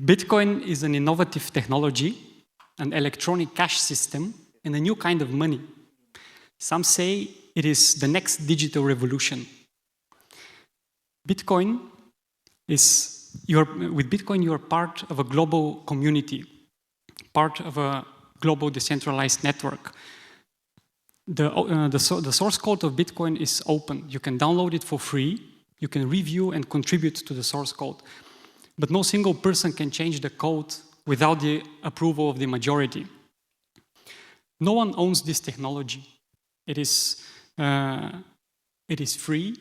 Bitcoin is an innovative technology, an electronic cash system, and a new kind of money. Some say it is the next digital revolution. With Bitcoin, you are part of a global community, part of a global decentralized network. The source code of Bitcoin is open. You can download it for free. You can review and contribute to the source code. But no single person can change the code without the approval of the majority. No one owns this technology. It is free.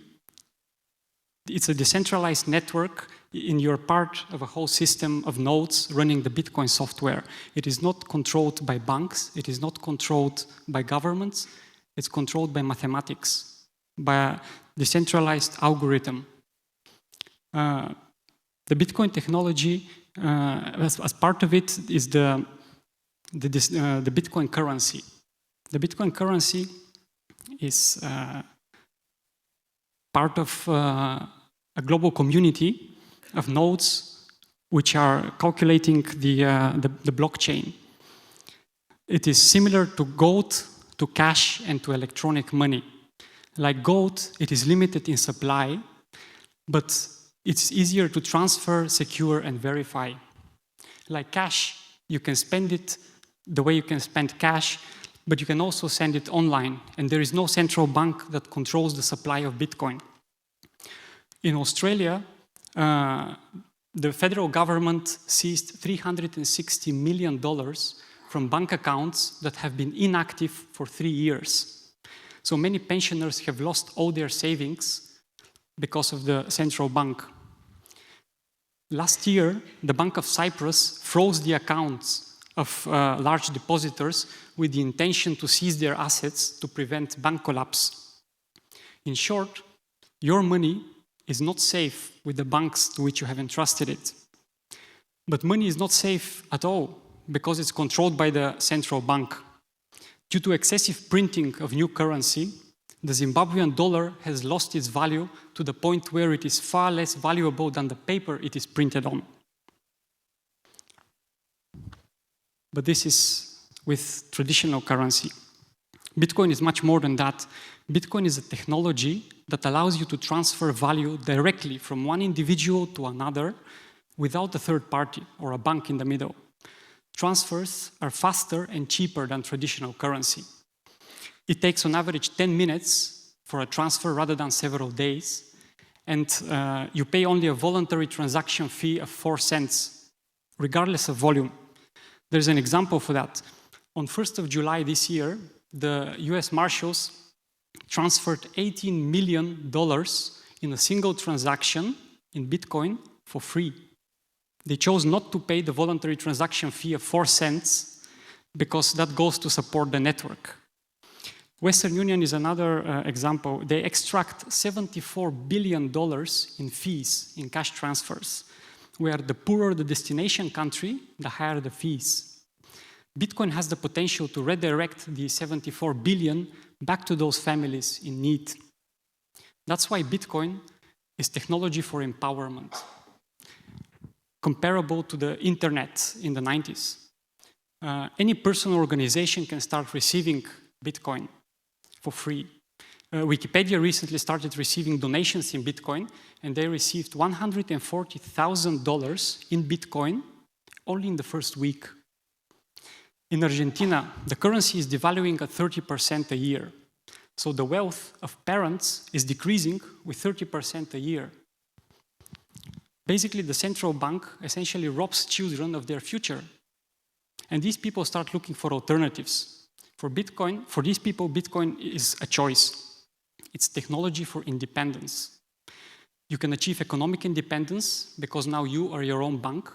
It's a decentralized network, and you're part of a whole system of nodes running the Bitcoin software. It is not controlled by banks. It is not controlled by governments. It's controlled by mathematics, by a decentralized algorithm. The Bitcoin technology, as part of it, is the Bitcoin currency. The Bitcoin currency is part of a global community of nodes which are calculating the blockchain. It is similar to gold, to cash, and to electronic money. Like gold, it is limited in supply, but it's easier to transfer, secure, and verify. Like cash, you can spend it the way you can spend cash, but you can also send it online, and there is no central bank that controls the supply of Bitcoin. In Australia, the federal government seized $360 million from bank accounts that have been inactive for 3 years. So many pensioners have lost all their savings because of the central bank. Last year, the Bank of Cyprus froze the accounts of large depositors with the intention to seize their assets to prevent bank collapse. In short, your money is not safe with the banks to which you have entrusted it. But money is not safe at all because it's controlled by the central bank. Due to excessive printing of new currency, the Zimbabwean dollar has lost its value to the point where it is far less valuable than the paper it is printed on. But this is with traditional currency. Bitcoin is much more than that. Bitcoin is a technology that allows you to transfer value directly from one individual to another without a third party or a bank in the middle. Transfers are faster and cheaper than traditional currency. It takes on average 10 minutes for a transfer rather than several days, and you pay only a voluntary transaction fee of 4 cents, regardless of volume. There's an example for that. On 1st of July this year, the US Marshals transferred $18 million in a single transaction in Bitcoin for free. They chose not to pay the voluntary transaction fee of 4 cents because that goes to support the network. Western Union is another example. They extract $74 billion in fees in cash transfers, where the poorer the destination country, the higher the fees. Bitcoin has the potential to redirect the 74 billion back to those families in need. That's why Bitcoin is technology for empowerment, comparable to the internet in the 90s. Any person or organization can start receiving Bitcoin for free. Wikipedia recently started receiving donations in Bitcoin, and they received $140,000 in Bitcoin only in the first week. In Argentina, the currency is devaluing at 30% a year. So the wealth of parents is decreasing with 30% a year. Basically, the central bank essentially robs children of their future. And these people start looking for alternatives. For these people, Bitcoin is a choice. It's technology for independence. You can achieve economic independence because now you are your own bank,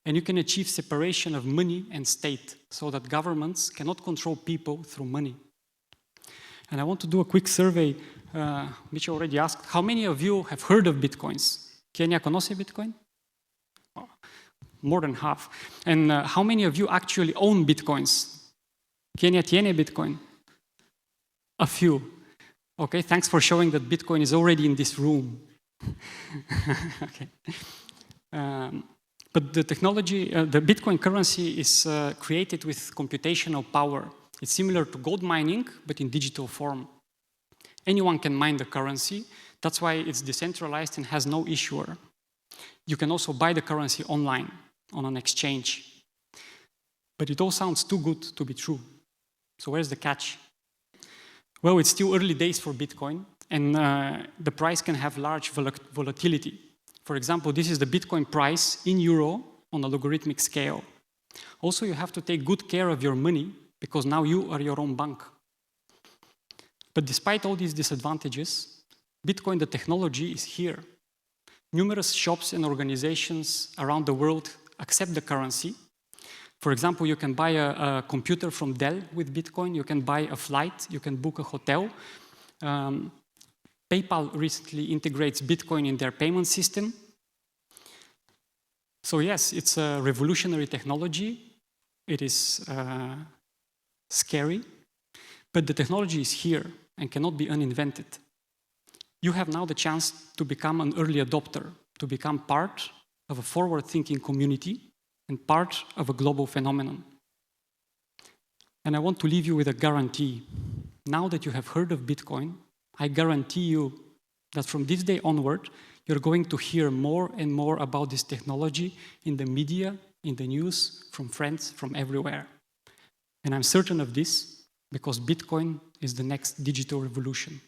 and you can achieve separation of money and state so that governments cannot control people through money. And I want to do a quick survey, which I already asked. How many of you have heard of Bitcoins? Kenya conoce Bitcoin? Oh, more than half. And how many of you actually own Bitcoins? Kenya tiene Bitcoin? A few. Okay, thanks for showing that Bitcoin is already in this room. Okay. But the technology, the Bitcoin currency is created with computational power. It's similar to gold mining, but in digital form. Anyone can mine the currency. That's why it's decentralized and has no issuer. You can also buy the currency online on an exchange. But it all sounds too good to be true. So where's the catch? Well, it's still early days for Bitcoin, and the price can have large volatility. For example, this is the Bitcoin price in euro on a logarithmic scale. Also, you have to take good care of your money because now you are your own bank. But despite all these disadvantages, Bitcoin, the technology, is here. Numerous shops and organizations around the world accept the currency. For example, you can buy a computer from Dell with Bitcoin, you can buy a flight, you can book a hotel. PayPal recently integrates Bitcoin in their payment system. So yes, it's a revolutionary technology. It is scary, but the technology is here and cannot be uninvented. You have now the chance to become an early adopter, to become part of a forward-thinking community and part of a global phenomenon. And I want to leave you with a guarantee. Now that you have heard of Bitcoin, I guarantee you that from this day onward, you're going to hear more and more about this technology in the media, in the news, from friends, from everywhere. And I'm certain of this because Bitcoin is the next digital revolution.